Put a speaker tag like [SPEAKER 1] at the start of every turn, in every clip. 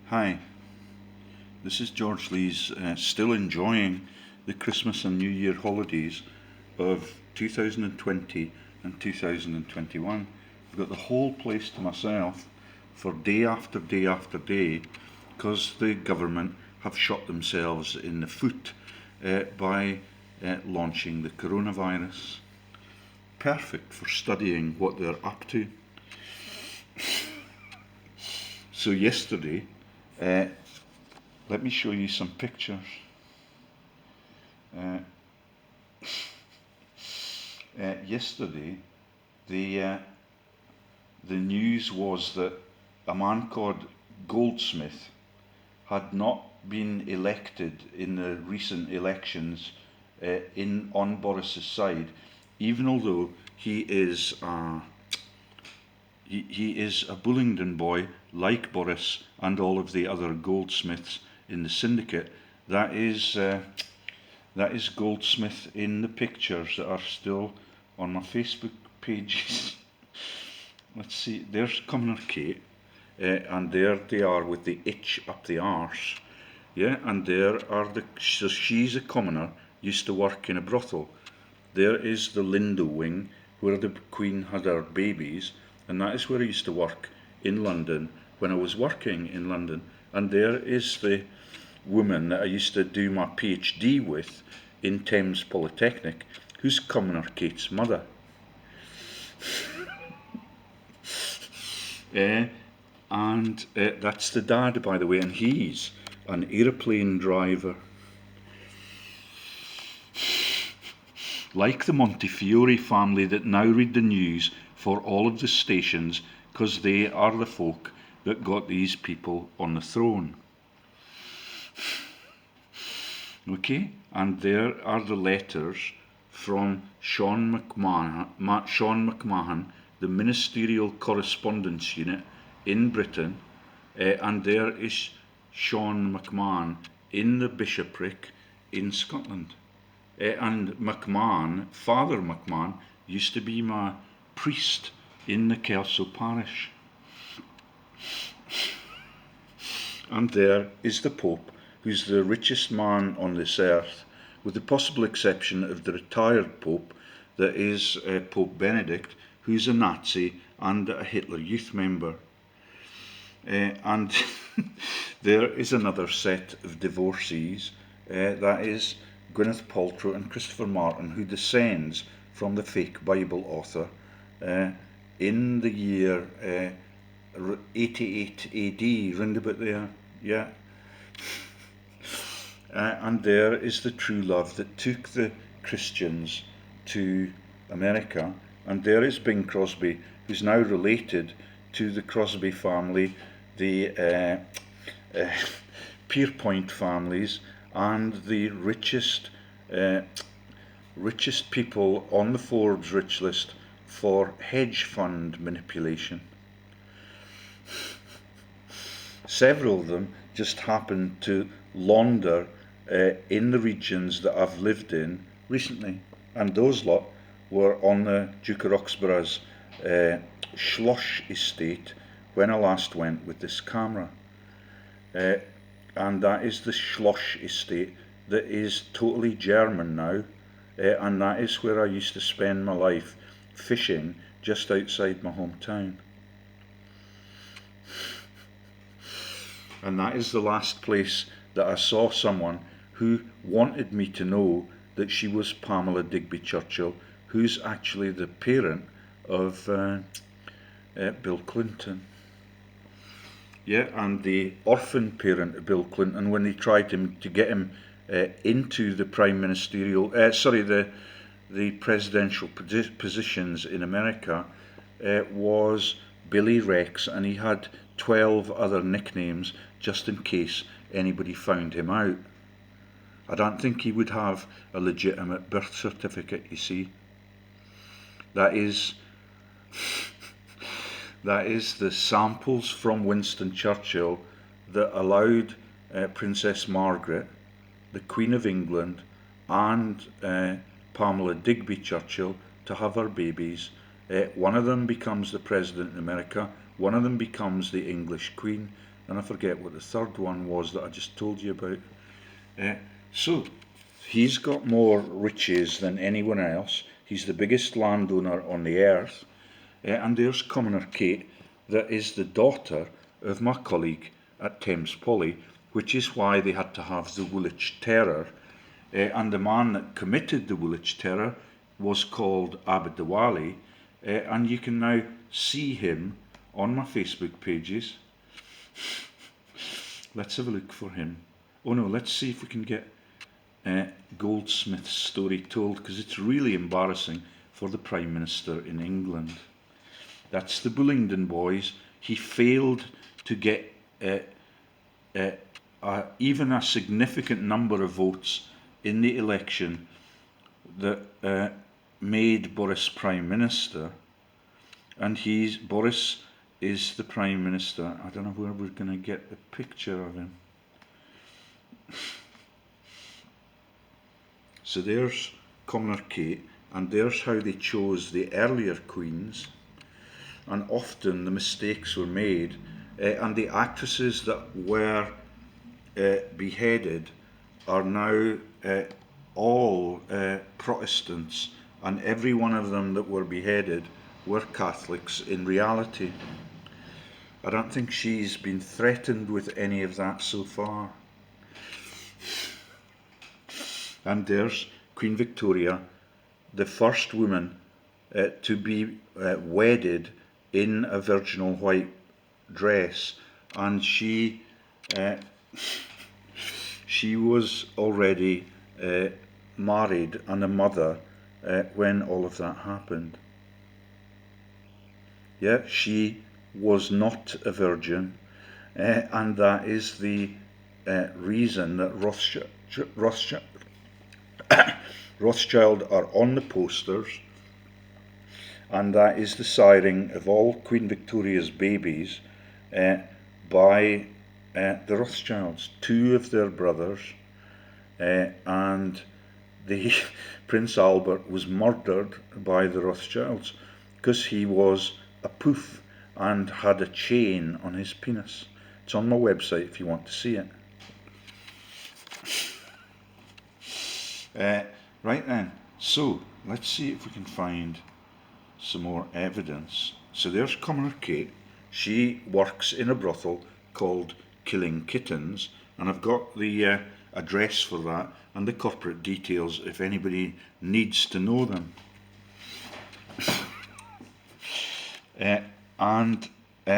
[SPEAKER 1] Hi, this is George Lees, still enjoying the Christmas and New Year holidays of 2020 and 2021. I've got the whole place to myself for day after day after day because the government have shot themselves in the foot by launching the coronavirus. Perfect for studying what they're up to. So yesterday, let me show you some pictures. Yesterday, the news was that a man called Goldsmith had not been elected in the recent elections on Boris's side, even although he is a Bullingdon boy like Boris and all of the other Goldsmiths in the syndicate. That is Goldsmith in the pictures that are still on my Facebook pages. Let's see, there's Commoner Kate, and there they are with the itch up the arse. Yeah, and there are so she's a commoner, used to work in a brothel. There is the Lindo wing, where the Queen had her babies, and that is where I used to work in London when I was working in London. And there is the woman that I used to do my PhD with in Thames Polytechnic, who's Commoner Kate's mother. And that's the dad, by the way, and he's an aeroplane driver. Like the Montefiore family that now read the news for all of the stations, because they are the folk that got these people on the throne. Okay, and there are the letters from Sean McMahon, the Ministerial Correspondence Unit in Britain, and there is Sean McMahon in the bishopric in Scotland. And McMahon, Father McMahon, used to be my priest in the Kelso parish. And there is the Pope, who's the richest man on this earth, with the possible exception of the retired Pope, that is Pope Benedict, who's a Nazi and a Hitler Youth member. And there is another set of divorcees, that is Gwyneth Paltrow and Christopher Martin, who descends from the fake Bible author in the year 88 AD, round about there, yeah. And there is the true love that took the Christians to America. And there is Bing Crosby, who's now related to the Crosby family, the Pierpoint families, and the richest people on the Forbes rich list for hedge fund manipulation. Several of them just happen to launder in the regions that I've lived in recently, and those lot were on the Duke of Roxburgh's Schloss estate when I last went with this camera. And that is the Schloss estate that is totally German now, and that is where I used to spend my life fishing just outside my hometown. And that is the last place that I saw someone who wanted me to know that she was Pamela Digby Churchill, who's actually the parent of Bill Clinton. Yeah, and the orphan parent of Bill Clinton, when they tried to get him into the the presidential positions in America, was Billy Rex, and he had 12 other nicknames just in case anybody found him out. I don't think he would have a legitimate birth certificate, you see. That is the samples from Winston Churchill that allowed Princess Margaret, the Queen of England, and Pamela Digby Churchill to have her babies. One of them becomes the President in America, one of them becomes the English Queen, and I forget what the third one was that I just told you about. So he's got more riches than anyone else. He's the biggest landowner on the earth. And there's Commoner Kate, that is the daughter of my colleague at Thames Poly, which is why they had to have the Woolwich Terror. And the man that committed the Woolwich Terror was called Abd Diwali, and you can now see him on my Facebook pages. Let's have a look for him. Oh no, let's see if we can get Goldsmith's story told, because it's really embarrassing for the Prime Minister in England. That's the Bullingdon boys. He failed to get even a significant number of votes in the election that made Boris Prime Minister, and Boris is the Prime Minister. I don't know where we're going to get the picture of him. So there's Commoner Kate, and there's how they chose the earlier queens, and often the mistakes were made, and the actresses that were beheaded are now all Protestants, and every one of them that were beheaded were Catholics in reality. I don't think she's been threatened with any of that so far. And there's Queen Victoria, the first woman to be wedded in a virginal white dress, and she was already married and a mother when all of that happened. Yeah, she was not a virgin, and that is the reason that Rothschild are on the posters, and that is the siring of all Queen Victoria's babies by the Rothschilds, two of their brothers, and Prince Albert was murdered by the Rothschilds because he was a poof and had a chain on his penis. It's on my website if you want to see it. Right then, so let's see if we can find some more evidence. So there's Commoner Kate. She works in a brothel called Killing Kittens, and I've got the address for that and the corporate details if anybody needs to know them.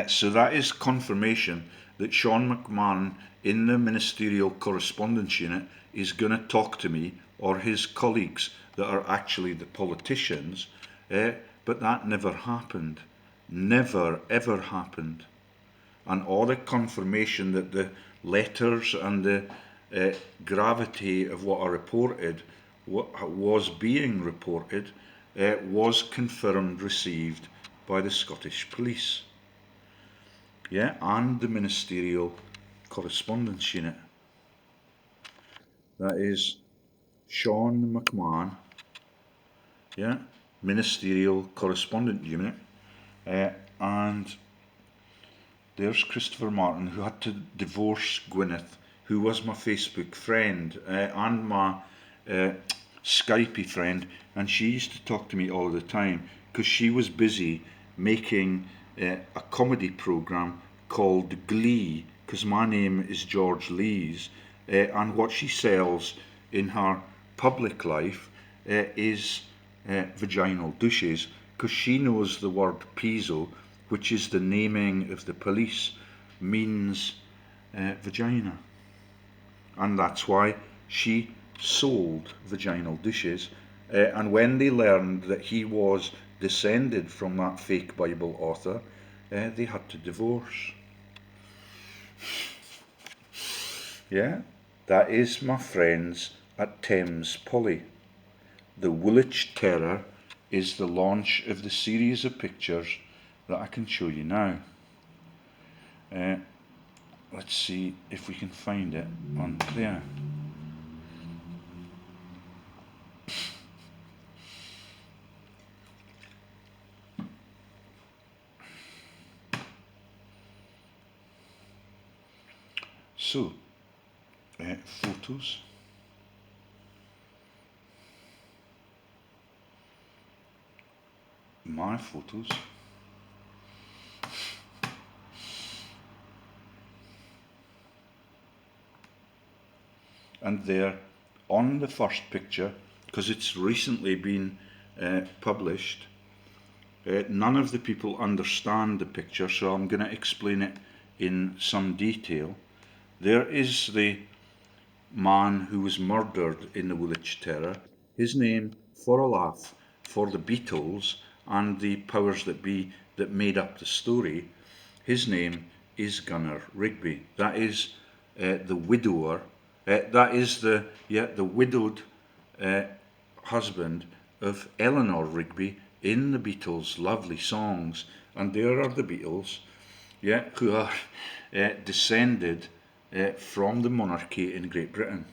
[SPEAKER 1] So that is confirmation that Sean McMahon in the Ministerial Correspondence Unit is going to talk to me, or his colleagues that are actually the politicians, but that never happened. Never, ever happened. And all the confirmation that the letters and the gravity of what are reported, what was being reported, was confirmed, received by the Scottish Police. Yeah, and the Ministerial Correspondence Unit. That is Sean McMahon, yeah, Ministerial Correspondence Unit, and there's Christopher Martin, who had to divorce Gwyneth, who was my Facebook friend and my Skypey friend, and she used to talk to me all the time because she was busy making a comedy program called Glee, because my name is George Lees, and what she sells in her public life is vaginal douches, because she knows the word piezo, which is the naming of the police, means vagina, and that's why she sold vaginal douches. And when they learned that he was descended from that fake Bible author, they had to divorce. Yeah, that is my friends at Thames Poly. The Woolwich Terror is the launch of the series of pictures that I can show you now. Let's see if we can find it on there. So, photos. My photos. And there, on the first picture, because it's recently been published, none of the people understand the picture, so I'm going to explain it in some detail. There is the man who was murdered in the Woolwich Terror. His name, for a laugh, for the Beatles and the powers that be that made up the story, his name is Gunner Rigby. That is the widower. That is the widowed husband of Eleanor Rigby in the Beatles' lovely songs. And there are the Beatles, who are descended from the monarchy in Great Britain.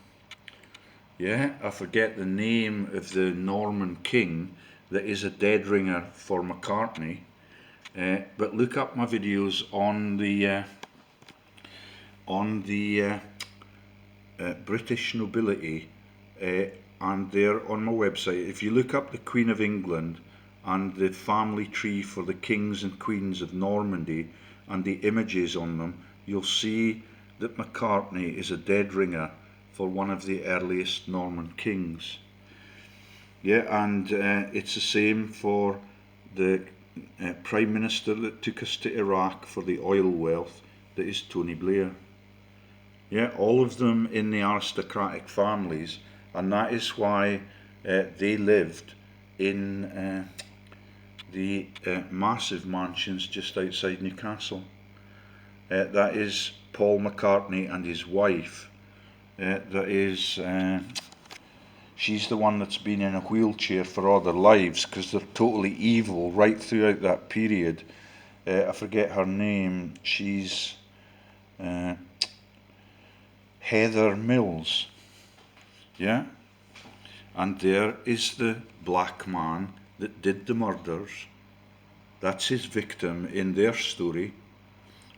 [SPEAKER 1] I forget the name of the Norman king that is a dead ringer for McCartney, but look up my videos on the British nobility, and they're on my website. If you look up the Queen of England and the family tree for the kings and queens of Normandy and the images on them, you'll see that McCartney is a dead ringer for one of the earliest Norman kings. And it's the same for the Prime Minister that took us to Iraq for the oil wealth, that is Tony Blair. All of them in the aristocratic families, and that is why they lived in the massive mansions just outside Newcastle. That is Paul McCartney and his wife. She's the one that's been in a wheelchair for all their lives, because they're totally evil right throughout that period. I forget her name. She's Heather Mills. And there is the black man that did the murders. That's his victim in their story.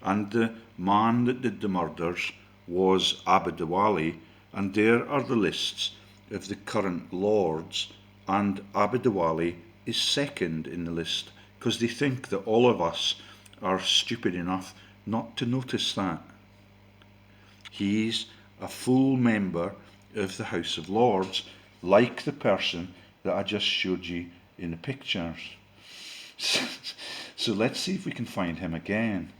[SPEAKER 1] And the man that did the murders was Abdulwali, and there are the lists of the current lords, and Abdulwali is second in the list, because they think that all of us are stupid enough not to notice that. He's a full member of the House of Lords, like the person that I just showed you in the pictures. So let's see if we can find him again.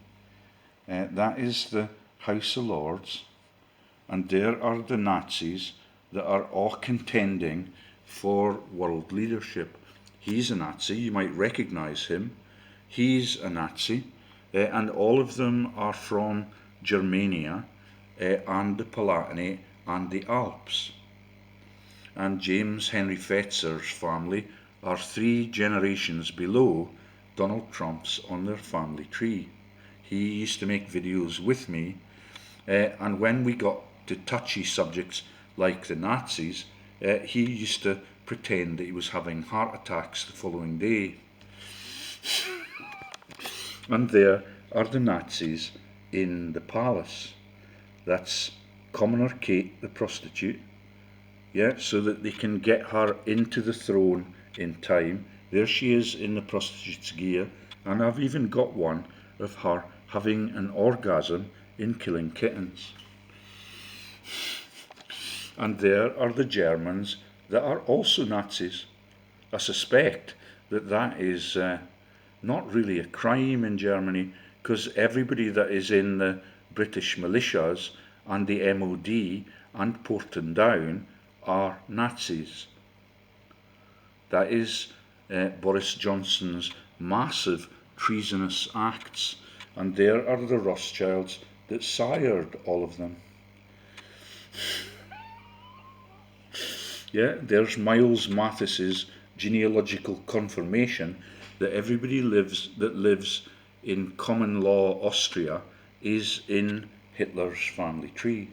[SPEAKER 1] That is the House of Lords, and there are the Nazis that are all contending for world leadership. He's a Nazi, you might recognize him. He's a Nazi, and all of them are from Germania and the Palatinate and the Alps. And James Henry Fetzer's family are 3 generations below Donald Trump's on their family tree. He used to make videos with me, and when we got to touchy subjects like the Nazis, he used to pretend that he was having heart attacks the following day. And there are the Nazis in the palace. That's Commoner Kate, the prostitute, so that they can get her into the throne in time. There she is in the prostitute's gear, and I've even got one of her having an orgasm in Killing Kittens. And there are the Germans that are also Nazis. I suspect that is not really a crime in Germany, because everybody that is in the British militias and the MOD and Porton Down are Nazis. That is Boris Johnson's massive treasonous acts, and there are the Rothschilds that sired all of them. There's Miles Mathis's genealogical confirmation that everybody that lives in common law Austria is in Hitler's family tree.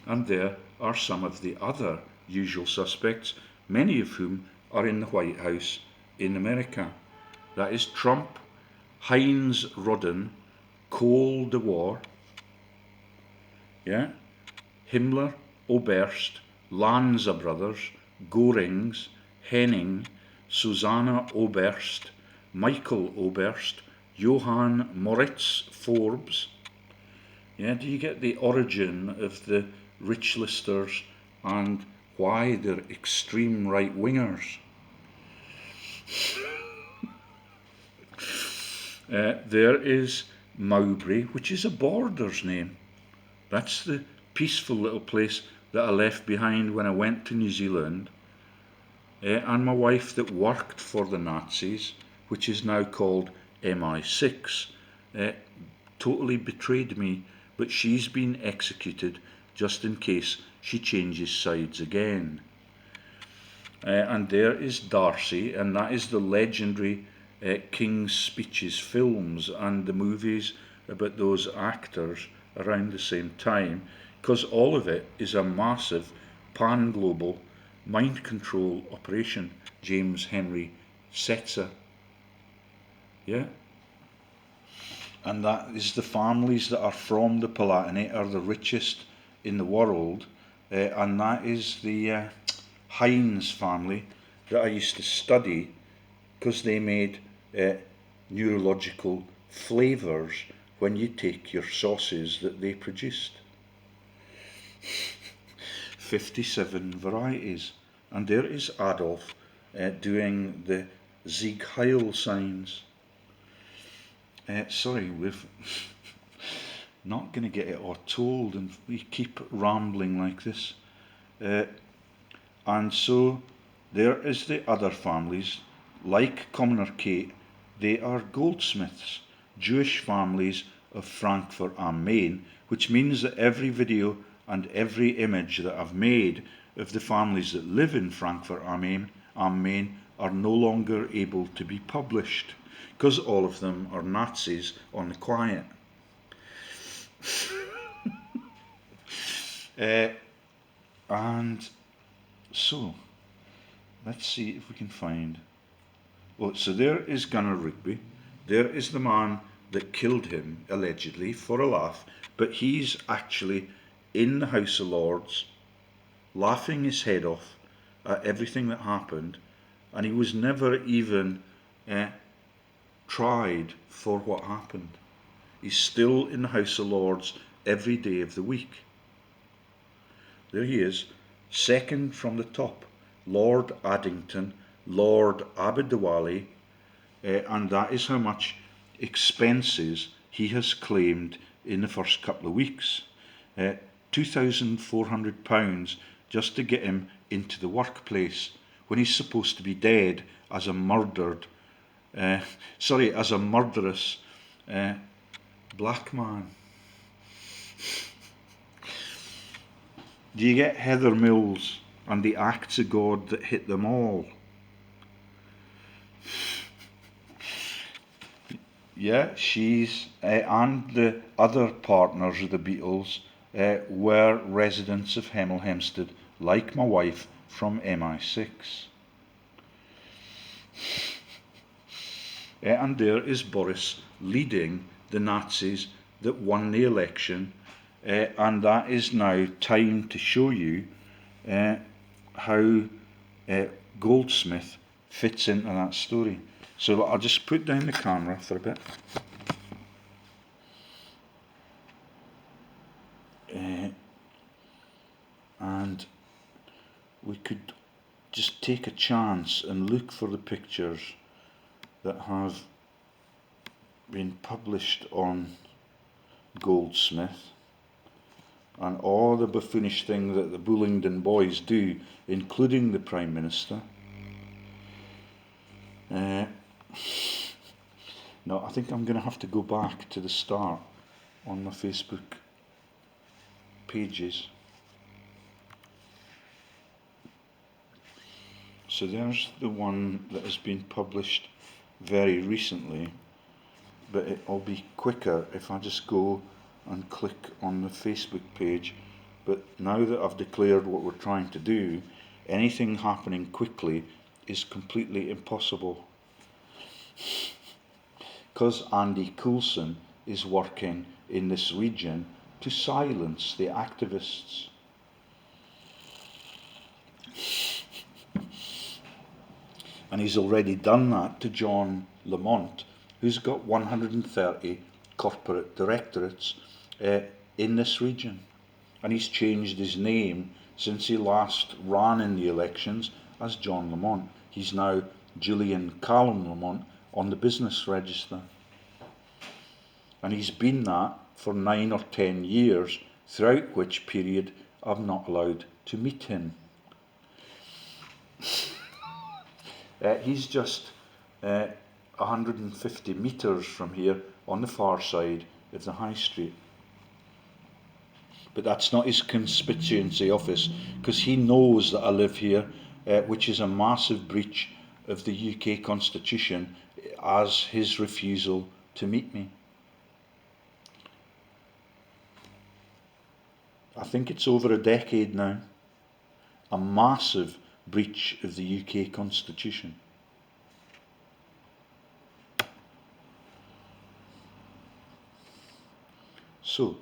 [SPEAKER 1] And there are some of the other usual suspects, many of whom are in the White House in America. That is Trump, Heinz Rodden, Cold War, yeah, Himmler, Oberst, Lanza Brothers, Görings, Henning, Susanna Oberst, Michael Oberst, Johann Moritz Forbes. Yeah, do you get the origin of the rich listers and why they're extreme right-wingers? There is Mowbray, which is a border's name. That's the peaceful little place that I left behind when I went to New Zealand. And my wife that worked for the Nazis, which is now called MI6, totally betrayed me, but she's been executed just in case she changes sides again. And there is Darcy, and that is the legendary King's Speeches films and the movies about those actors around the same time, because all of it is a massive pan-global mind control operation. James Henry Setzer. Yeah. And that is the families that are from the Palatinate are the richest in the world, and that is the Heinz family that I used to study because they made neurological flavours when you take your sauces that they produced. 57 varieties. And there is Adolf doing the Sieg Heil signs. Sorry, we're not going to get it all told, and we keep rambling like this. And so there is the other families, like Commoner Kate, they are goldsmiths, Jewish families of Frankfurt am Main, which means that every video and every image that I've made of the families that live in Frankfurt am Main are no longer able to be published, because all of them are Nazis on the quiet. And so, let's see if we can find. Well, so there is Gunnar Rigby. There is the man that killed him, allegedly, for a laugh, but he's actually in the House of Lords, laughing his head off at everything that happened, and he was never even tried for what happened. He's still in the House of Lords every day of the week. There he is, second from the top, Lord Addington, Lord Aberdawali, and that is how much expenses he has claimed in the first couple of weeks. £2,400 just to get him into the workplace when he's supposed to be dead as a murderous black man. Do you get Heather Mills and the acts of God that hit them all? Yeah, she's and the other partners of the Beatles were residents of Hemel Hempstead, like my wife from MI6. And there is Boris leading the Nazis that won the election, and that is now time to show you how Goldsmith fits into that story. So I'll just put down the camera for a bit. And we could just take a chance and look for the pictures that have been published on Goldsmith and all the buffoonish thing that the Bullingdon boys do, including the Prime Minister. No, I think I'm going to have to go back to the start on my Facebook pages. So there's the one that has been published very recently, but it'll be quicker if I just go and click on the Facebook page. But now that I've declared what we're trying to do, anything happening quickly is completely impossible. Because Andy Coulson is working in this region to silence the activists. And he's already done that to John Lamont, who's got 130 corporate directorates in this region. And he's changed his name since he last ran in the elections as John Lamont. He's now Julian Callum Lamont on the business register. And he's been that for 9 or 10 years, throughout which period I'm not allowed to meet him. He's just 150 metres from here on the far side of the High Street. But that's not his constituency office, because he knows that I live here, which is a massive breach of the UK Constitution, as his refusal to meet me. I think it's over a decade now. A massive breach of the UK Constitution. So,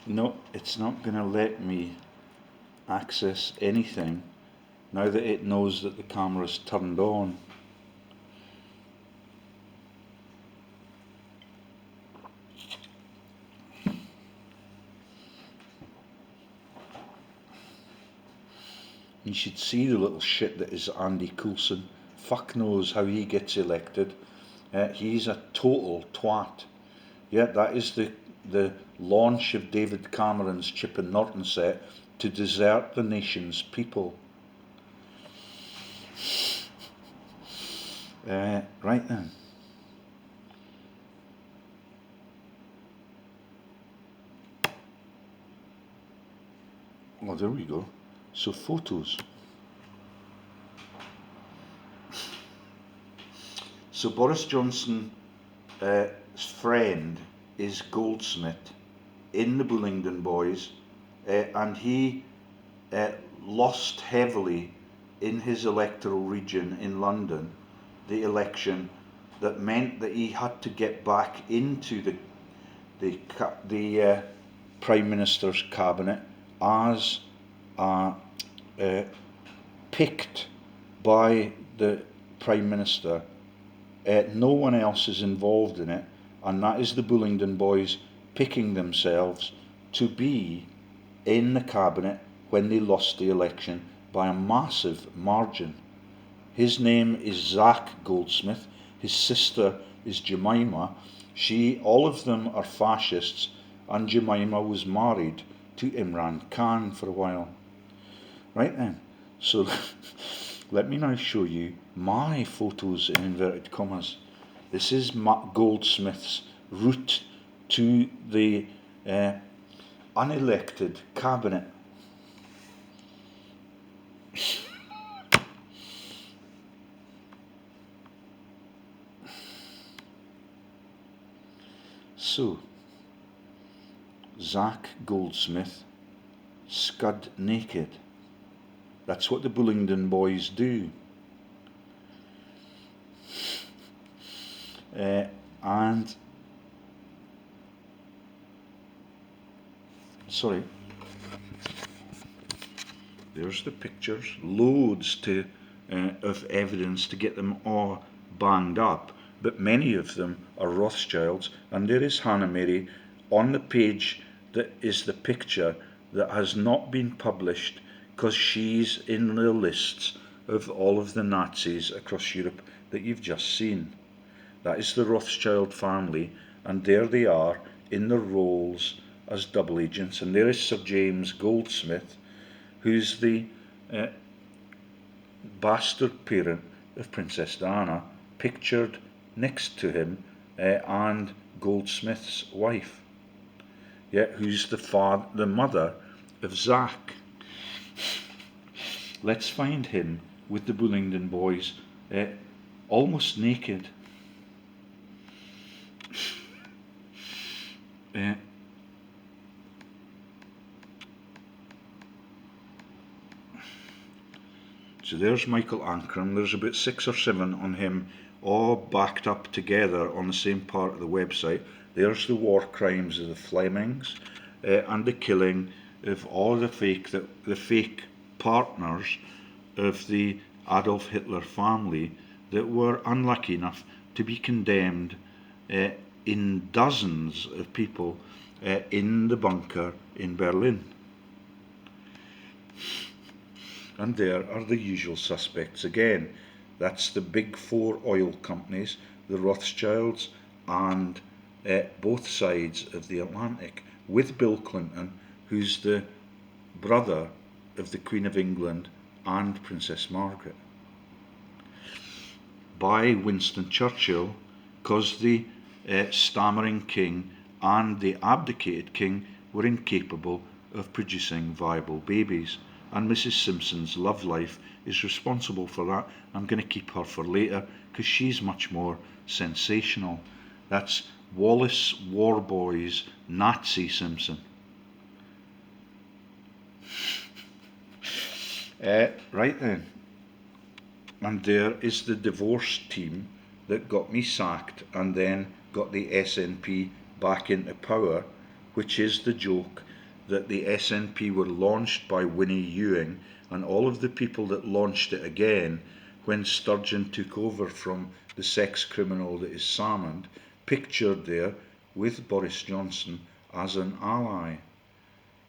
[SPEAKER 1] no, it's not going to let me access anything now that it knows that the camera's turned on. You should see the little shit that is Andy Coulson. Fuck knows how he gets elected. He's a total twat. Yeah, that is the launch of David Cameron's Chip and Norton set to desert the nation's people. Right then. Oh, there we go. So photos. So Boris Johnson's friend is Goldsmith in the Bullingdon Boys, and he lost heavily in his electoral region in London the election that meant that he had to get back into the Prime Minister's cabinet as picked by the Prime Minister. No one else is involved in it, and that is the Bullingdon Boys picking themselves to be in the cabinet when they lost the election by a massive margin. His name is Zach Goldsmith. His sister is Gemima. All of them are fascists, and Gemima was married to Imran Khan for a while. Right then, so let me now show you my photos in inverted commas. This is Goldsmith's route to the unelected cabinet. So, Zach Goldsmith, scud naked. That's what the Bullingdon Boys do. And sorry, there's the pictures, loads of evidence to get them all banged up, but many of them are Rothschilds, and there is Hannah Mary on the page that is the picture that has not been published because she's in the lists of all of the Nazis across Europe that you've just seen. That is the Rothschild family, and there they are in their roles as double agents. And there is Sir James Goldsmith, who's the bastard parent of Princess Diana, pictured next to him, and Goldsmith's wife, who's the mother of Zach. Let's find him with the Bullingdon boys, almost naked. So there's Michael Ancram. There's about 6 or 7 on him, all backed up together on the same part of the website. There's the war crimes of the Flemings, and the killing of all the fake partners of the Adolf Hitler family that were unlucky enough to be condemned in dozens of people in the bunker in Berlin. And there are the usual suspects again. That's the big 4 oil companies, the Rothschilds, and both sides of the Atlantic, with Bill Clinton, who's the brother of the Queen of England and Princess Margaret. By Winston Churchill, because the stammering king and the abdicated king were incapable of producing viable babies. And Mrs. Simpson's love life is responsible for that. I'm going to keep her for later because she's much more sensational. That's Wallace Warboys Nazi Simpson. Right then. And there is the divorce team that got me sacked and then got the SNP back into power, which is the joke that the SNP were launched by Winnie Ewing, and all of the people that launched it again when Sturgeon took over from the sex criminal that is Salmond, pictured there with Boris Johnson as an ally,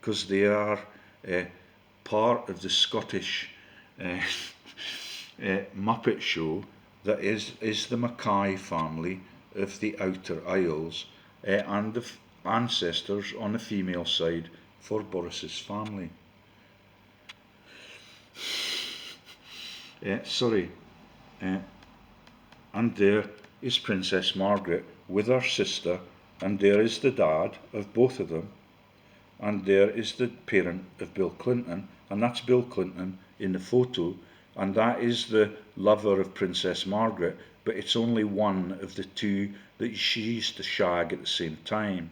[SPEAKER 1] because they are part of the Scottish Muppet show that is the Mackay family of the Outer Isles, and the ancestors on the female side for Boris's family. And there is Princess Margaret with her sister, and there is the dad of both of them, and there is the parent of Bill Clinton, and that's Bill Clinton in the photo, and that is the lover of Princess Margaret, but it's only one of the 2 that she used to shag at the same time.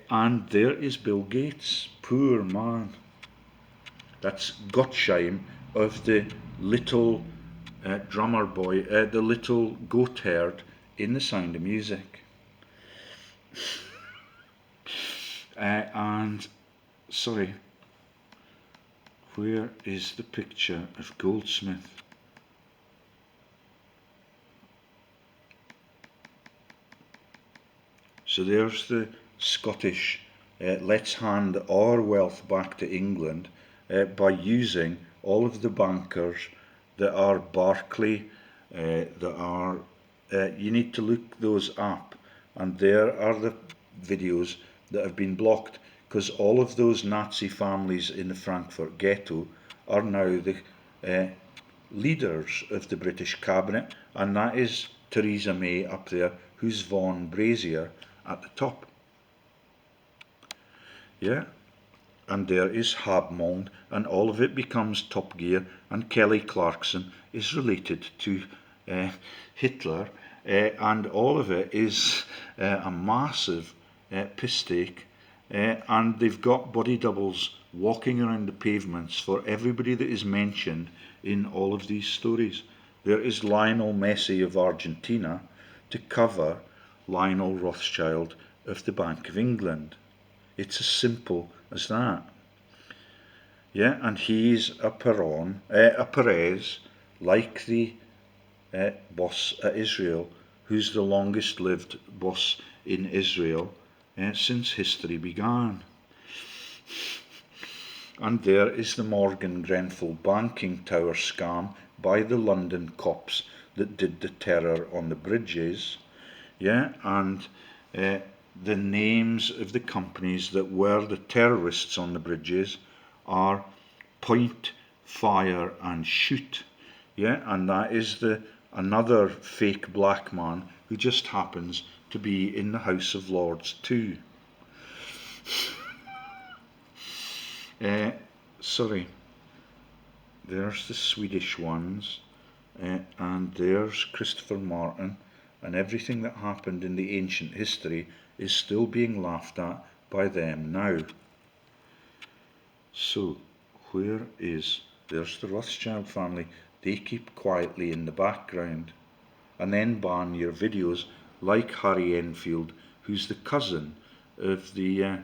[SPEAKER 1] And there is Bill Gates, poor man. That's Gottsheim of the little drummer boy, the little goat herd in The Sound of Music. Where is the picture of Goldsmith? So there's the Scottish, let's hand our wealth back to England by using all of the bankers that are Barclay, you need to look those up, and there are the videos that have been blocked, because all of those Nazi families in the Frankfurt ghetto are now the leaders of the British cabinet, and that is Theresa May up there, who's Vaughan Brazier at the top. And there is Habmond, and all of it becomes Top Gear, and Kelly Clarkson is related to Hitler, and all of it is a massive piss take, and they've got body doubles walking around the pavements for everybody that is mentioned in all of these stories. There is Lionel Messi of Argentina to cover Lionel Rothschild of the Bank of England. It's as simple as that. And he's a Perez, like the boss at Israel, who's the longest lived boss in Israel since history began. And there is the Morgan Grenfell banking tower scam by the London cops that did the terror on the bridges. yeah, and the names of the companies that were the terrorists on the bridges are Point, Fire and Shoot, yeah, and that is another fake black man who just happens to be in the House of Lords too. Sorry, there's the Swedish ones, and there's Christopher Martin, and everything that happened in the ancient history is still being laughed at by them now. So, there's the Rothschild family. They keep quietly in the background, and then ban your videos like Harry Enfield, who's the cousin of the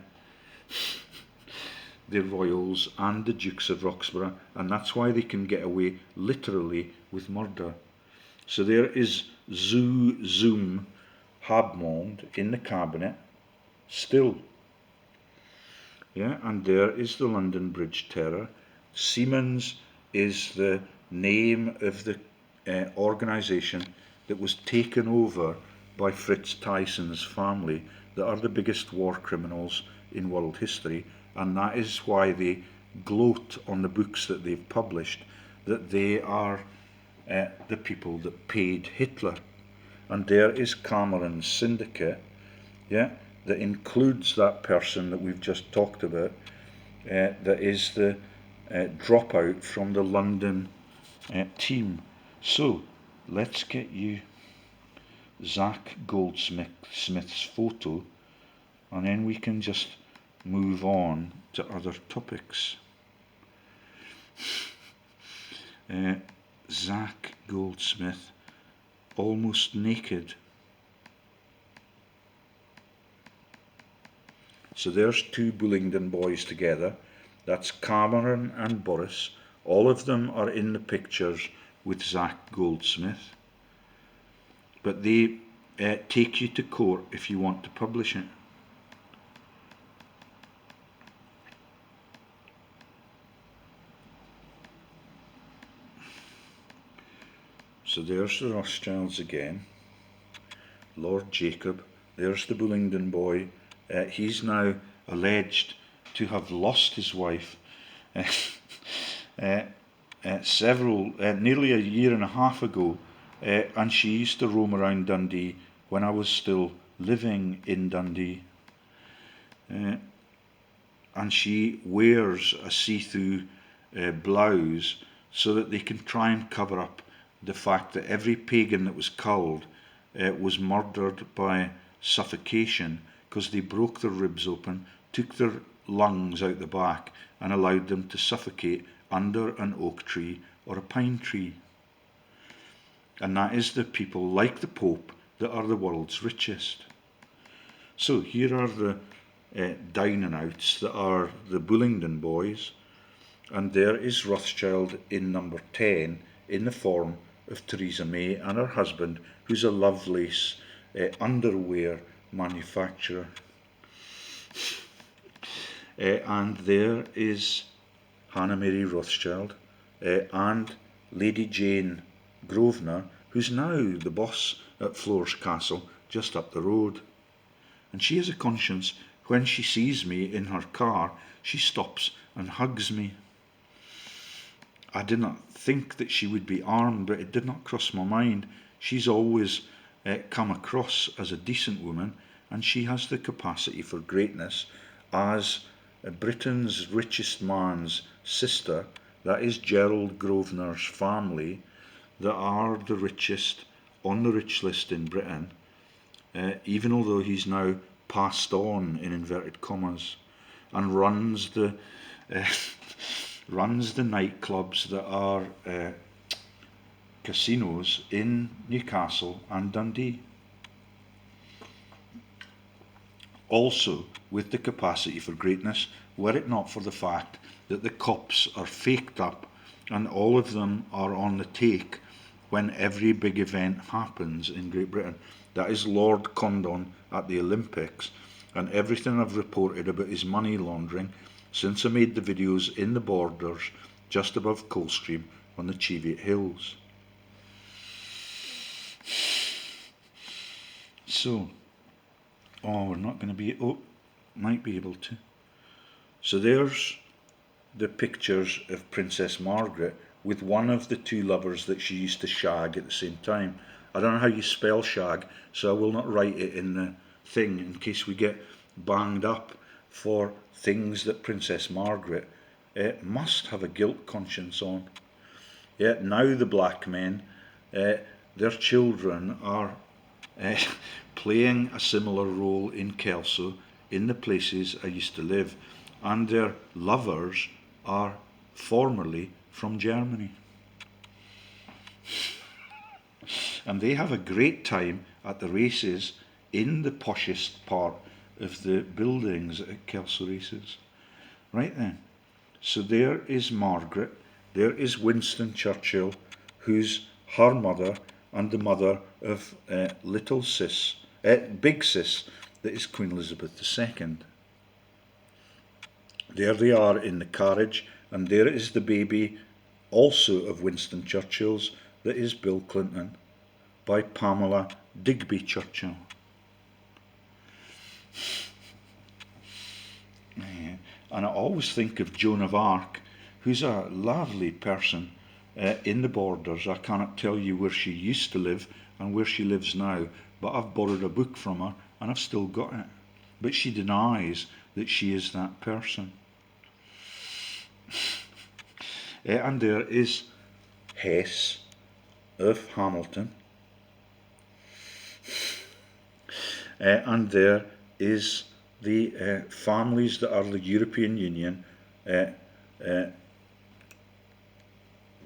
[SPEAKER 1] Royals and the Dukes of Roxburgh, and that's why they can get away literally with murder. So there is Zoom Habmond in the cabinet, still. Yeah, and there is the London Bridge Terror. Siemens is the name of the organisation that was taken over by Fritz Tyson's family, that are the biggest war criminals in world history, and that is why they gloat on the books that they've published, that they are the people that paid Hitler. And there is Cameron's syndicate, yeah, that includes that person that we've just talked about, that is the dropout from the London team. So let's get you Zach Goldsmith's photo, and then we can just move on to other topics. Zach Goldsmith, almost naked. So there's two Bullingdon boys together. That's Cameron and Boris. All of them are in the pictures with Zach Goldsmith. But they take you to court if you want to publish it. So there's the Rothschilds again. Lord Jacob. There's the Bullingdon boy. He's now alleged to have lost his wife nearly a year and a half ago, and she used to roam around Dundee when I was still living in Dundee. And she wears a see-through blouse so that they can try and cover up the fact that every pagan that was culled was murdered by suffocation, because they broke their ribs open, took their lungs out the back, and allowed them to suffocate under an oak tree or a pine tree. And that is the people like the Pope that are the world's richest. So here are the down and outs that are the Bullingdon boys, and there is Rothschild in number 10 in the form of Theresa May and her husband, who's a Lovelace underwear manufacturer. And there is Hannah Mary Rothschild and Lady Jane Grosvenor, who's now the boss at Floors Castle, just up the road. And she has a conscience. When she sees me in her car, she stops and hugs me. I did not think that she would be armed, but it did not cross my mind. She's always come across as a decent woman, and she has the capacity for greatness as Britain's richest man's sister. That is Gerald Grosvenor's family, that are the richest on the rich list in Britain, even although he's now passed on, in inverted commas, and runs the nightclubs that are casinos in Newcastle and Dundee. Also with the capacity for greatness, were it not for the fact that the cops are faked up and all of them are on the take when every big event happens in Great Britain. That is Lord Condon at the Olympics, and everything I've reported about his money laundering since I made the videos in the borders just above Coldstream on the Cheviot Hills. So, we're not going to be, might be able to. So there's the pictures of Princess Margaret with one of the two lovers that she used to shag at the same time. I don't know how you spell shag, so I will not write it in the thing in case we get banged up for things that Princess Margaret must have a guilt conscience on. Yeah, now the black men, their children are playing a similar role in Kelso, in the places I used to live, and their lovers are formerly from Germany. And they have a great time at the races in the poshest part of the buildings at Kelso races. Right then, so there is Margaret, there is Winston Churchill, who's her mother and the mother of little sis, big sis, that is Queen Elizabeth II. There they are in the carriage, and there is the baby, also of Winston Churchill's, that is Bill Clinton, by Pamela Digby Churchill. And I always think of Joan of Arc, who's a lovely person in the Borders. I cannot tell you where she used to live and where she lives now, but I've borrowed a book from her and I've still got it. But she denies that she is that person. And there is Hess of Hamilton. And there is the families that are the European Union,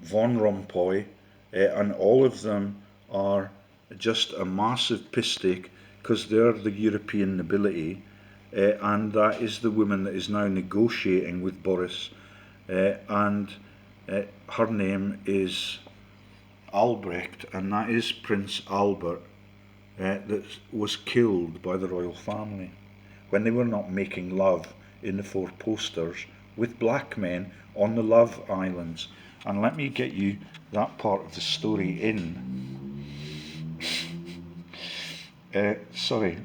[SPEAKER 1] Von Rompuy, and all of them are just a massive piss take because they're the European nobility, and that is the woman that is now negotiating with Boris, and her name is Albrecht, and that is Prince Albert, that was killed by the royal family when they were not making love in the four posters with black men on the Love Islands. And let me get you that part of the story in. Sorry.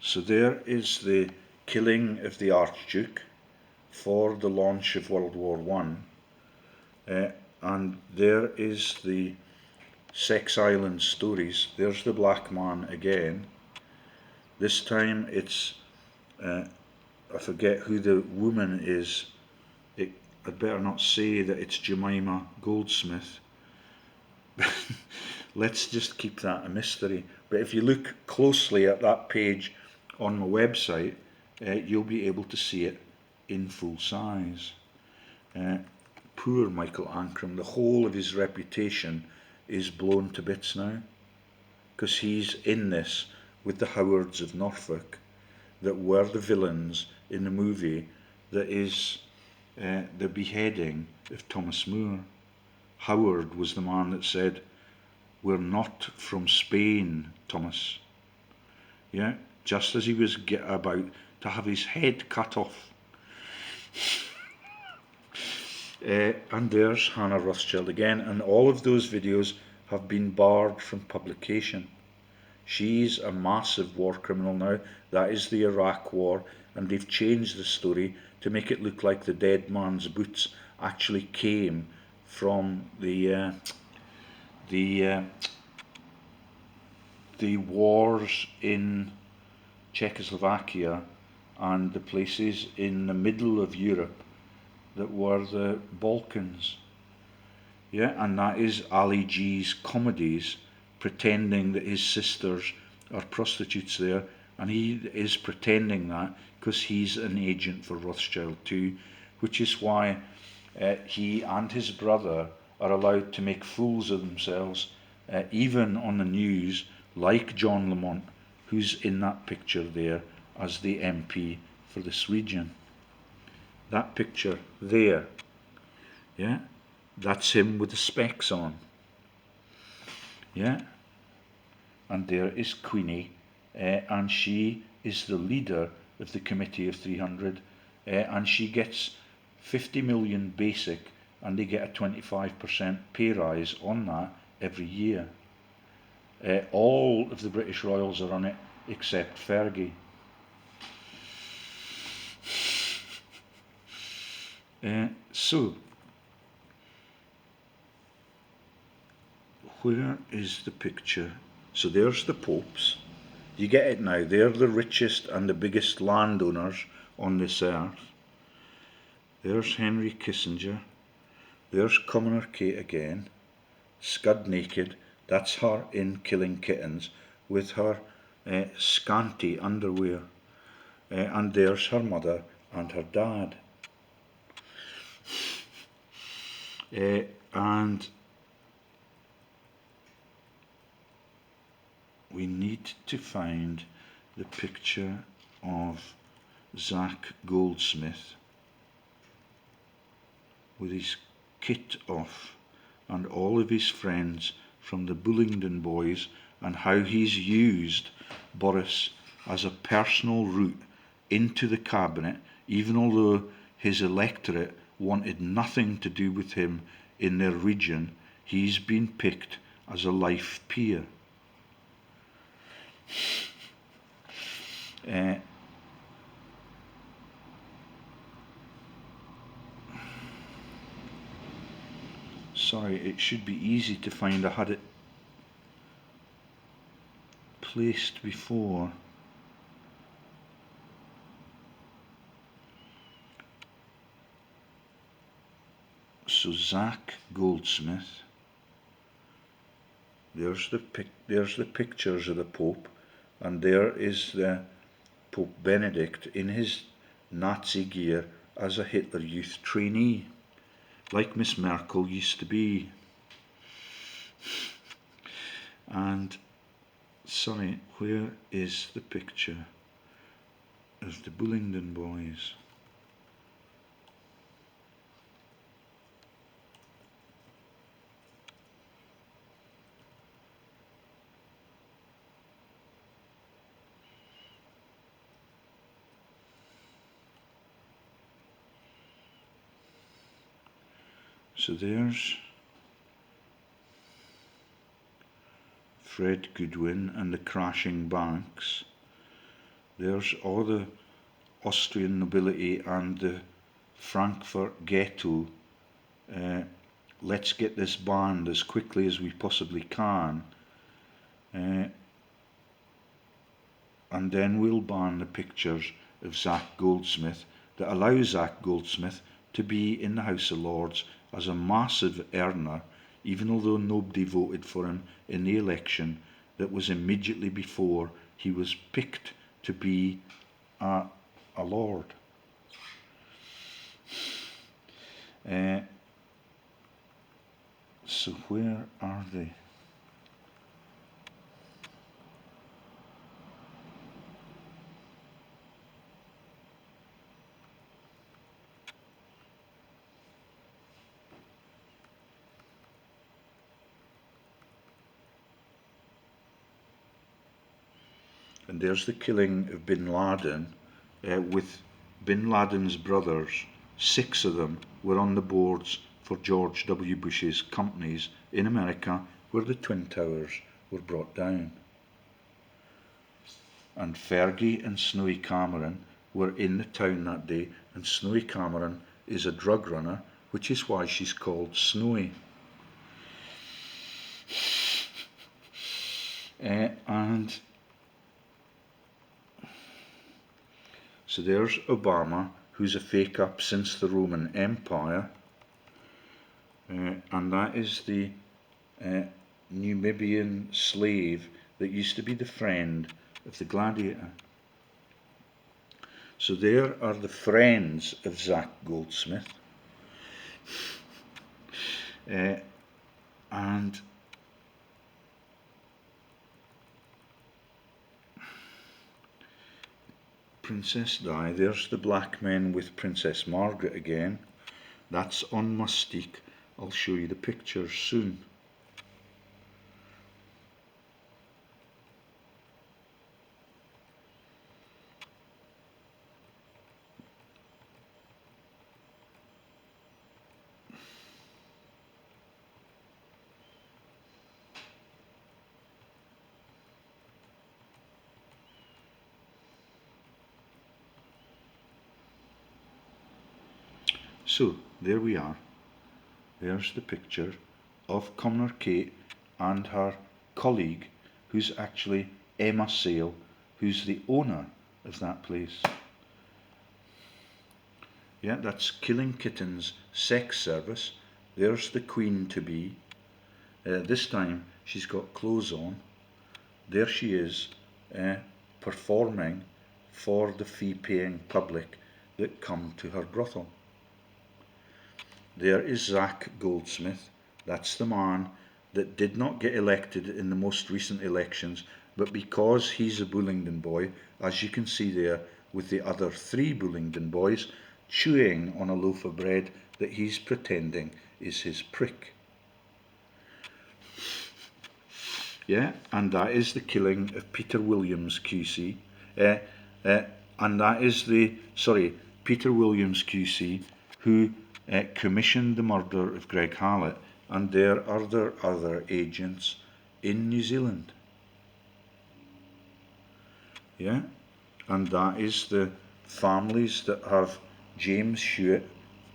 [SPEAKER 1] So there is the killing of the Archduke for the launch of World War I. And there is the Sex Island stories. There's the black man again. This time it's, I forget who the woman is. I'd better not say that it's Gemima Goldsmith. Let's just keep that a mystery. But if you look closely at that page on my website, you'll be able to see it in full size. Poor Michael Ancram, the whole of his reputation is blown to bits now, because he's in this with the Howards of Norfolk that were the villains in the movie that is the beheading of Thomas More. Howard was the man that said, "We're not from Spain, Thomas." Yeah, just as he was about to have his head cut off. And there's Hannah Rothschild again, and all of those videos have been barred from publication. She's a massive war criminal now. That is the Iraq War, and they've changed the story to make it look like the dead man's boots actually came from the wars in Czechoslovakia and the places in the middle of Europe that were the Balkans. Yeah, and that is Ali G's comedies, pretending that his sisters are prostitutes there, and he is pretending that because he's an agent for Rothschild too, which is why he and his brother are allowed to make fools of themselves, even on the news, like John Lamont, who's in that picture there as the MP for this region. That picture there, yeah, that's him with the specs on. Yeah, and there is Queenie, and she is the leader of the Committee of 300, and she gets 50 million basic, and they get a 25% pay rise on that every year. All of the British royals are on it except Fergie. So, where is the picture? So there's the popes. You get it now. They're the richest and the biggest landowners on this earth. There's Henry Kissinger. There's Commoner Kate again, scud naked. That's her in Killing Kittens with her scanty underwear. And there's her mother and her dad. And we need to find the picture of Zach Goldsmith with his kit off and all of his friends from the Bullingdon Boys, and how he's used Boris as a personal route into the cabinet, even although his electorate wanted nothing to do with him in their region. He's been picked as a life peer. Sorry, it should be easy to find. I had it placed before. So Zach Goldsmith. There's the pictures of the Pope, and there is the Pope Benedict in his Nazi gear as a Hitler Youth trainee, like Miss Merkel used to be. And sorry, where is the picture of the Bullingdon Boys? So there's Fred Goodwin and the crashing banks. There's all the Austrian nobility and the Frankfurt ghetto. Let's get this banned as quickly as we possibly can. And then we'll ban the pictures of Zach Goldsmith that allow Zach Goldsmith to be in the House of Lords as a massive earner, even although nobody voted for him in the election that was immediately before he was picked to be a lord. So where are they? And there's the killing of bin Laden with bin Laden's brothers. 6 of them were on the boards for George W. Bush's companies in America, where the Twin Towers were brought down. And Fergie and Snowy Cameron were in the town that day, and Snowy Cameron is a drug runner, which is why she's called Snowy. And so there's Obama, who's a fake-up since the Roman Empire. And that is the Numidian slave that used to be the friend of the gladiator. So there are the friends of Zach Goldsmith. And Princess Di, there's the black men with Princess Margaret again. That's on Mustique. I'll show you the pictures soon. So there we are. There's the picture of Cumnor Kate and her colleague, who's actually Emma Sayle, who's the owner of that place. Yeah, that's Killing Kittens sex service. There's the queen to be. This time she's got clothes on. There she is, performing for the fee-paying public that come to her brothel. There is Zach Goldsmith. That's the man that did not get elected in the most recent elections, but because he's a Bullingdon boy, as you can see there with the other 3 Bullingdon boys, chewing on a loaf of bread that he's pretending is his prick. Yeah, and that is the killing of Peter Williams QC. And that is Peter Williams QC, who commissioned the murder of Greg Hallett, and there are other agents in New Zealand. Yeah, and that is the families that have James Hewitt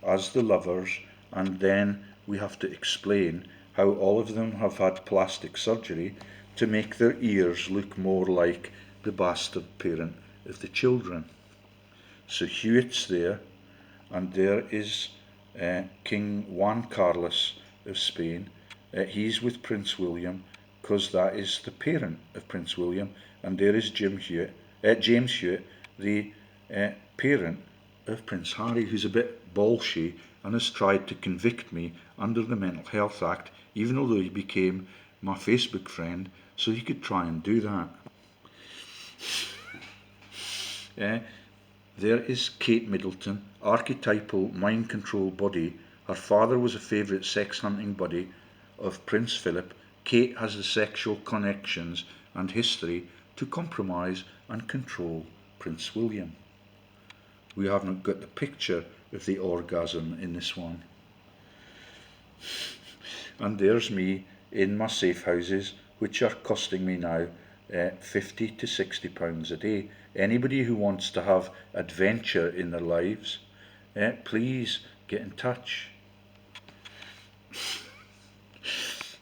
[SPEAKER 1] as the lovers, and then we have to explain how all of them have had plastic surgery to make their ears look more like the bastard parent of the children. So Hewitt's there, and there is King Juan Carlos of Spain. He's with Prince William, because that is the parent of Prince William, and there is James Hewitt, the parent of Prince Harry, who's a bit bolshy and has tried to convict me under the Mental Health Act, even although he became my Facebook friend, so he could try and do that. There is Kate Middleton, archetypal mind control body. Her father was a favourite sex hunting buddy of Prince Philip. Kate has the sexual connections and history to compromise and control Prince William. We haven't got the picture of the orgasm in this one. And there's me in my safe houses, which are costing me now £50 to £60 a day. Anybody who wants to have adventure in their lives, please get in touch.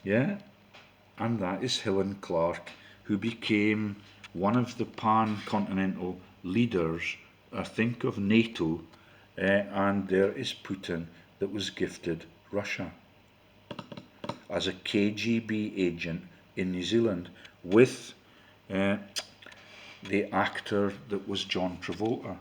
[SPEAKER 1] Yeah, and that is Helen Clark, who became one of the pan-continental leaders, I think, of NATO, and there is Putin, that was gifted Russia as a KGB agent in New Zealand with the actor that was John Travolta.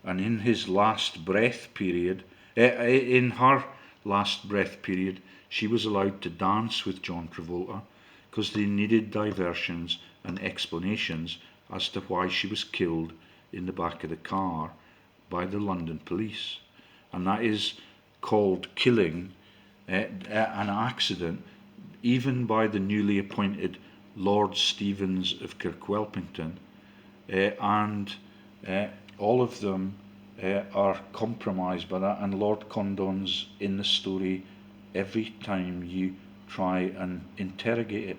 [SPEAKER 1] And in his last breath period, in her last breath period, she was allowed to dance with John Travolta because they needed diversions and explanations as to why she was killed in the back of the car by the London police. And that is called killing, an accident, even by the newly appointed Lord Stevens of Kirkwelpington, and all of them are compromised by that, and Lord Condon's in the story every time you try and interrogate it.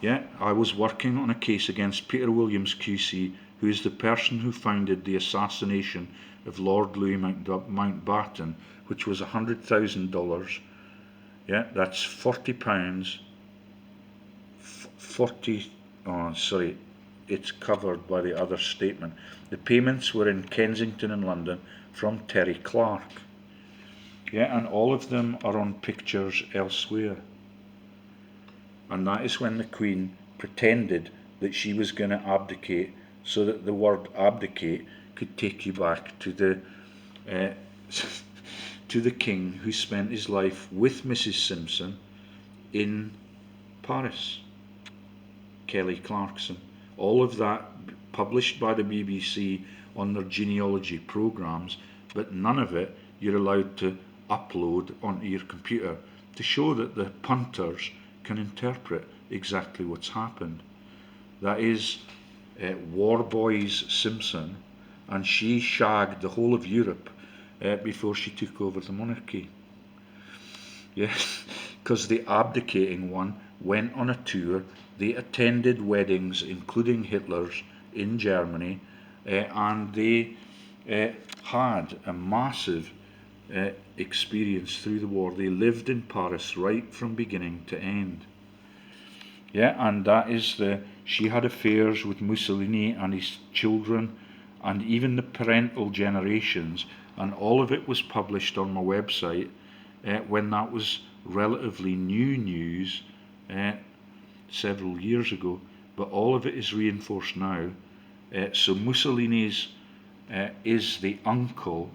[SPEAKER 1] Yeah, I was working on a case against Peter Williams QC, who is the person who founded the assassination of Lord Louis Mountbatten, which was $100,000. Yeah, that's £40. 40. Oh, sorry, it's covered by the other statement. The payments were in Kensington and London from Terry Clark. Yeah, and all of them are on pictures elsewhere. And that is when the Queen pretended that she was going to abdicate, so that the word abdicate could take you back to the to the king who spent his life with Mrs. Simpson in Paris, Kelly Clarkson. All of that published by the BBC on their genealogy programmes, but none of it you're allowed to upload onto your computer to show that the punters can interpret exactly what's happened. That is Warboys Simpson, and she shagged the whole of Europe before she took over the monarchy. Yes, because the abdicating one went on a tour. They attended weddings, including Hitler's, in Germany, and they had a massive experience through the war. They lived in Paris right from beginning to end. Yeah, and that is she had affairs with Mussolini and his children and even the parental generations, and all of it was published on my website when that was relatively new news several years ago, but all of it is reinforced now. So Mussolini's is the uncle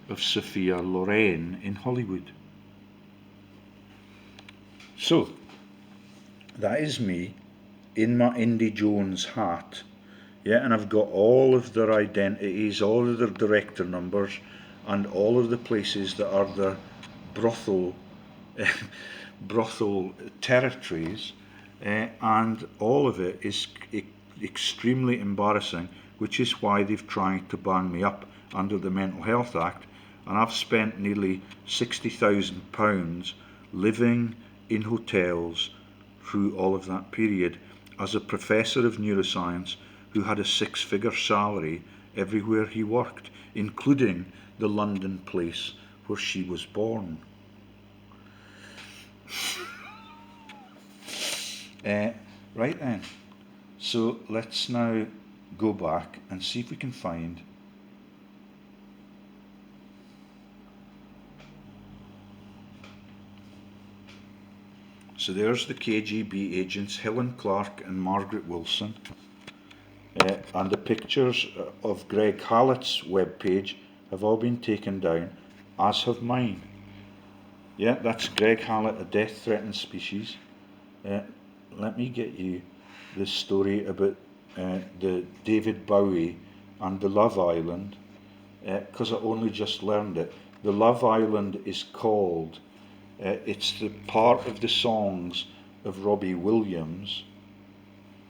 [SPEAKER 1] of Sophia Loren in Hollywood. So, that is me in my Indy Jones hat. Yeah, and I've got all of their identities, all of their director numbers, and all of the places that are their brothel brothel territories, and all of it is extremely embarrassing, which is why they've tried to bang me up under the Mental Health Act, and I've spent nearly £60,000 living in hotels through all of that period as a professor of neuroscience who had a six-figure salary everywhere he worked, including the London place where she was born. Right then, so let's now go back and see if we can find so there's the KGB agents, Helen Clark and Margaret Wilson, and the pictures of Greg Hallett's webpage have all been taken down, as have mine. Yeah, that's Greg Hallett, a death-threatened species. Let me get you this story about the David Bowie and the Love Island, because I only just learned it. The Love Island is called, it's the part of the songs of Robbie Williams,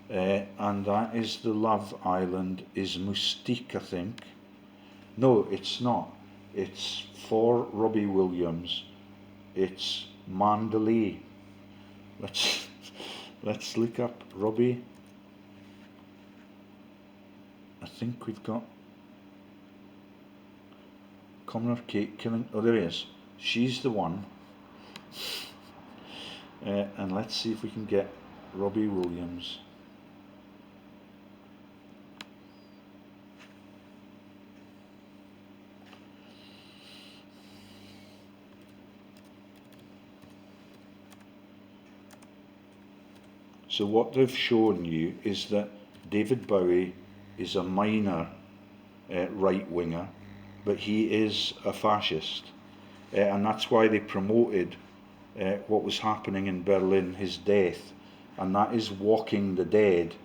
[SPEAKER 1] and that is the Love Island is Moustique, I think. No, it's not. It's for Robbie Williams. It's Mandalay. Let's look up Robbie. I think we've got Connor Kate killing. Oh, there he is. She's the one. And let's see if we can get Robbie Williams. So what they've shown you is that David Bowie is a minor right-winger, but he is a fascist. And that's why they promoted what was happening in Berlin, his death, and that is Walking the Dead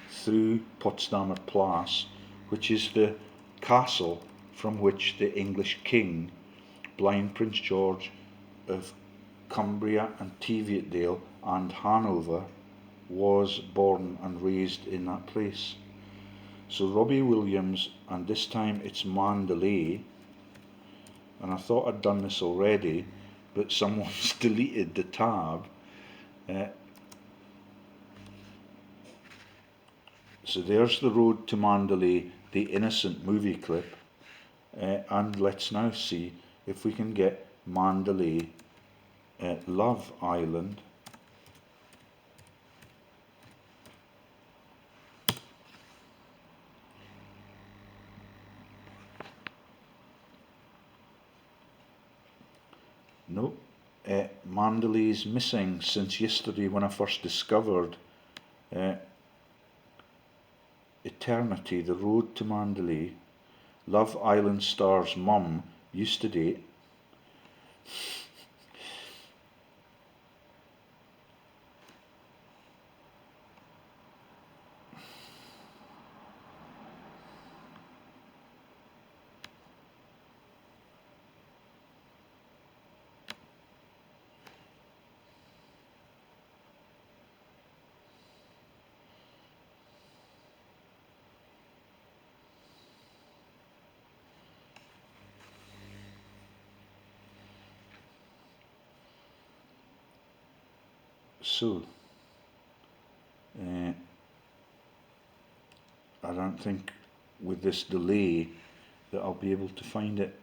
[SPEAKER 1] through Potsdamer Platz, which is the castle from which the English king, blind Prince George of Cumbria and Teviotdale and Hanover, was born and raised in that place. So Robbie Williams, and this time it's Mandalay, and I thought I'd done this already, but someone's deleted the tab. So there's the road to Mandalay, the Innocent movie clip, and let's now see if we can get Mandalay Love Island. No, Mandalay's missing since yesterday when I first discovered Eternity, the road to Mandalay. Love Island star's mum used to date. So, I don't think with this delay that I'll be able to find it.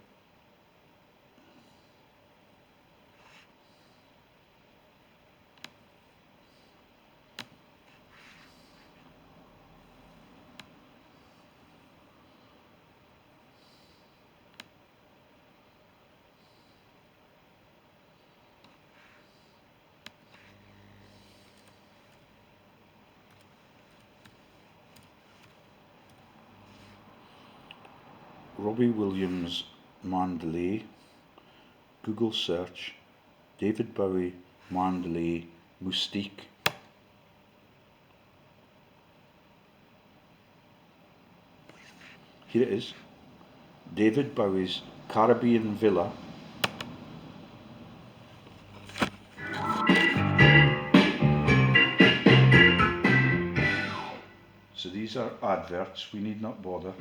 [SPEAKER 1] Robbie Williams Mandalay, Google search, David Bowie Mandalay Moustique. Here it is, David Bowie's Caribbean Villa. So these are adverts, we need not bother.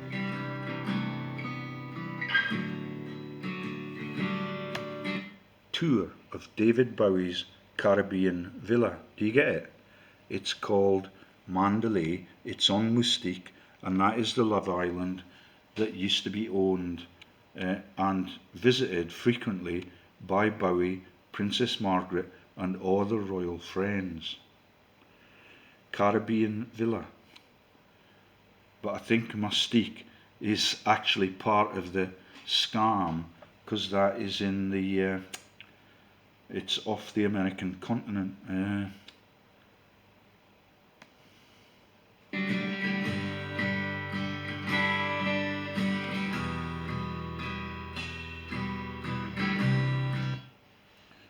[SPEAKER 1] Tour of David Bowie's Caribbean Villa. Do you get it? It's called Mandalay, it's on Moustique, and that is the love island that used to be owned and visited frequently by Bowie, Princess Margaret and all the royal friends. Caribbean Villa. But I think Moustique is actually part of the scam, because that is in the it's off the American continent.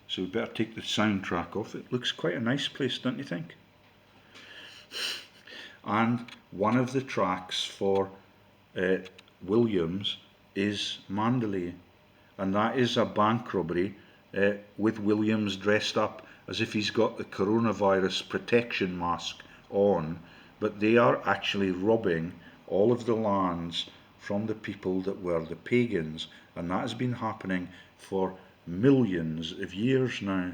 [SPEAKER 1] So we better take the soundtrack off. It looks quite a nice place, don't you think? And one of the tracks for Williams is Mandalay, and that is a bank robbery with Williams dressed up as if he's got the coronavirus protection mask on, but they are actually robbing all of the lands from the people that were the pagans, and that has been happening for millions of years now.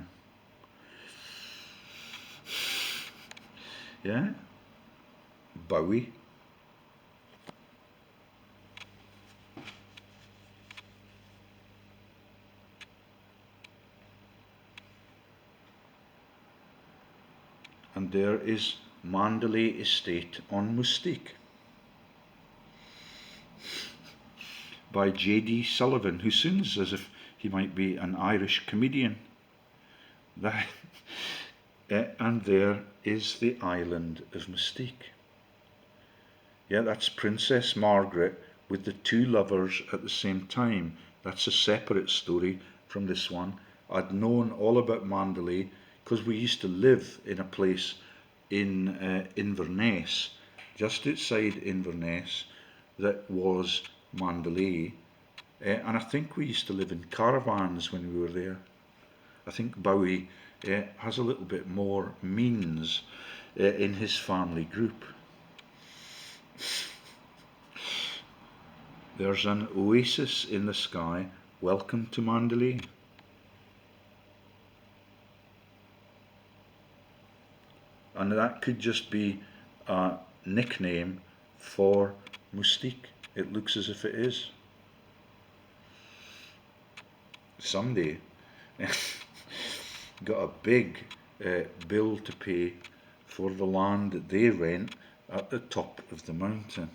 [SPEAKER 1] Yeah? Bowie. And there is Mandalay Estate on Moustique by J.D. Sullivan, who sings as if he might be an Irish comedian. And there is the island of Moustique. Yeah, that's Princess Margaret with the two lovers at the same time. That's a separate story from this one. I'd known all about Mandalay because we used to live in a place in Inverness, just outside Inverness, that was Mandalay. And I think we used to live in caravans when we were there. I think Bowie has a little bit more means in his family group. There's an oasis in the sky. Welcome to Mandalay. And that could just be a nickname for Moustique. It looks as if it is. Someday, got a big bill to pay for the land that they rent at the top of the mountain.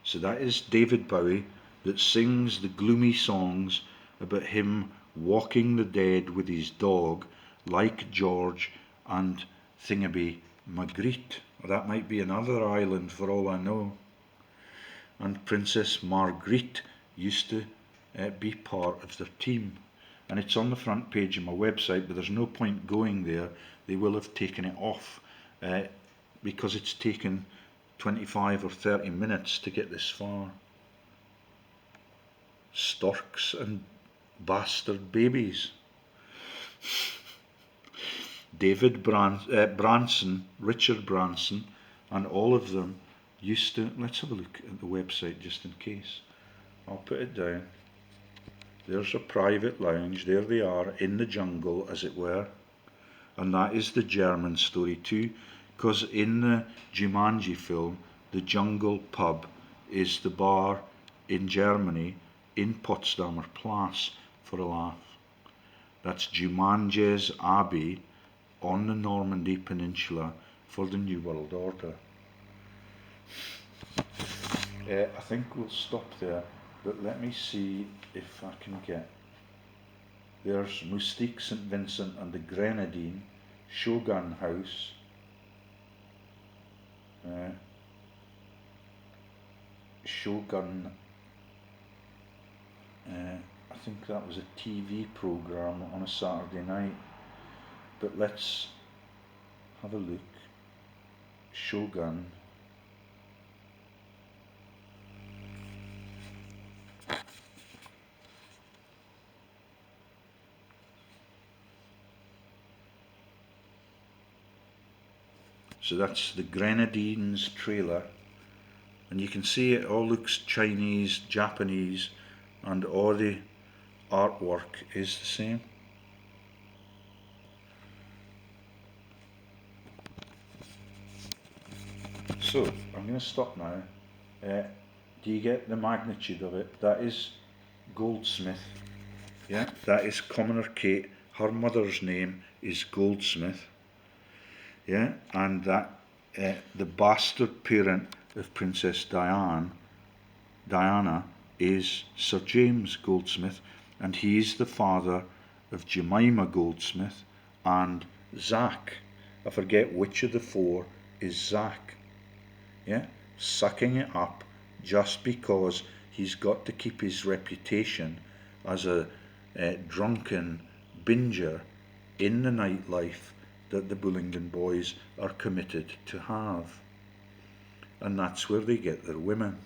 [SPEAKER 1] So that is David Bowie that sings the gloomy songs about him walking the dead with his dog, like George and Thingaby Magritte. That might be another island for all I know. And Princess Margaret used to be part of their team. And it's on the front page of my website, but there's no point going there. They will have taken it off because it's taken 25 or 30 minutes to get this far. Storks and bastard babies. David Branson, Richard Branson, and all of them used to, let's have a look at the website just in case. I'll put it down. There's a private lounge, there they are, in the jungle as it were. And that is the German story too, Because in the Jumanji film, the Jungle Pub is the bar in Germany, in Potsdamer Platz, for a laugh. That's Jumanji's Abbey on the Normandy Peninsula for the New World Order. I think we'll stop there, but let me see if I can get... There's Moustique St. Vincent and the Grenadine, Shogun House, Shogun, I think that was a TV programme on a Saturday night, but let's have a look. Shogun. So that's the Grenadines trailer, and you can see it all looks Chinese, Japanese, and all the artwork is the same. So I'm going to stop now. Do you get the magnitude of it? That is Goldsmith. Yeah, that is Commoner Kate. Her mother's name is Goldsmith. Yeah, and that the bastard parent of Princess Diana is Sir James Goldsmith, and he's the father of Gemima Goldsmith and Zach. I forget which of the four is Zach. Yeah, sucking it up just because he's got to keep his reputation as a drunken binger in the nightlife that the Bullingdon boys are committed to have. And that's where they get their women.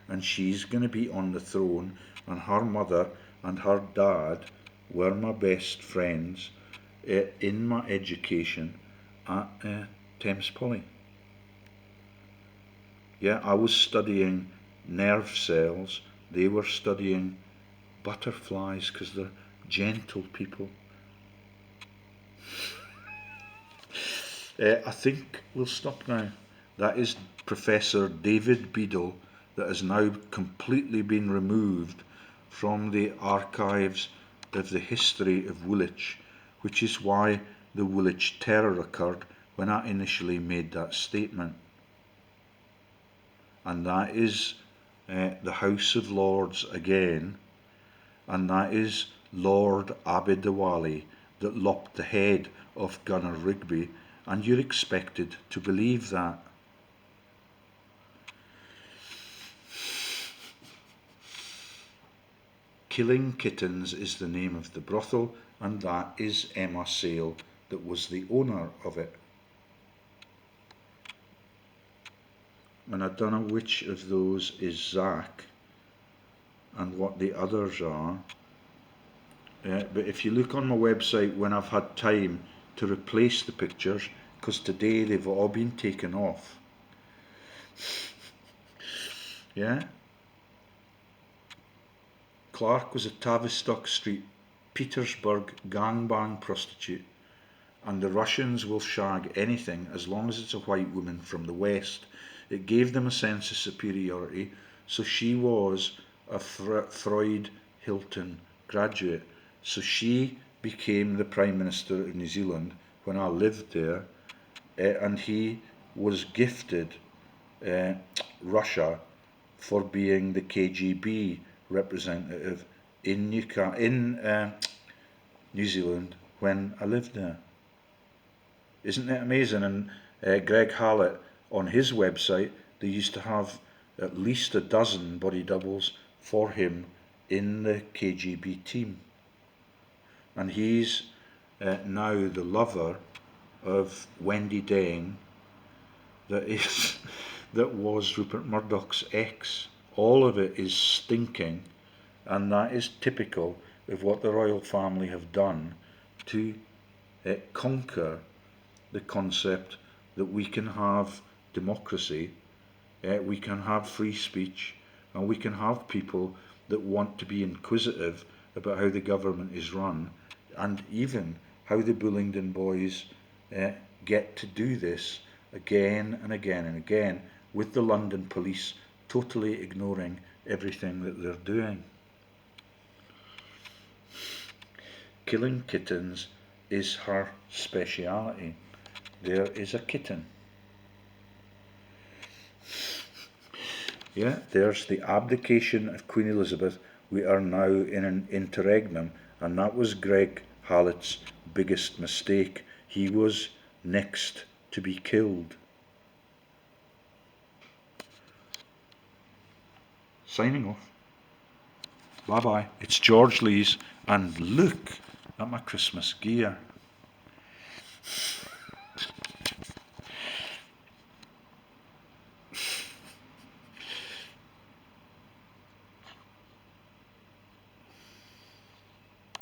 [SPEAKER 1] And she's going to be on the throne, and her mother and her dad were my best friends in my education at Thames Poly. Yeah, I was studying nerve cells, they were studying butterflies because they're gentle people. I think we'll stop now. That is Professor David Beadle, that has now completely been removed from the archives of the history of Woolwich, which is why the Woolwich terror occurred when I initially made that statement. And that is the House of Lords again, and that is Lord Abidawali that lopped the head of Gunner Rigby, and you're expected to believe that. Killing Kittens is the name of the brothel, and that is Emma Sayle that was the owner of it. And I don't know which of those is Zach and what the others are. But if you look on my website when I've had time to replace the pictures, because today they've all been taken off. Yeah? Clark was a Tavistock Street, Petersburg gangbang prostitute, and the Russians will shag anything as long as it's a white woman from the West. It gave them a sense of superiority, so she was a Freud Hilton graduate. So she became the Prime Minister of New Zealand when I lived there, and he was gifted Russia for being the KGB representative in New Zealand when I lived there. Isn't that amazing? And Greg Hallett, on his website, they used to have at least a dozen body doubles for him in the KGB team. And he's now the lover of Wendy Deng, that was Rupert Murdoch's ex. All of it is stinking, and that is typical of what the royal family have done to conquer the concept that we can have democracy, we can have free speech, and we can have people that want to be inquisitive about how the government is run, and even how the Bullingdon boys get to do this again and again and again, with the London police totally ignoring everything that they're doing. Killing kittens is her speciality. There is a kitten. Yeah, there's the abdication of Queen Elizabeth. We are now in an interregnum, and that was Greg Hallett's biggest mistake. He was next to be killed. Signing off. Bye bye. It's George Lees, and look at my Christmas gear.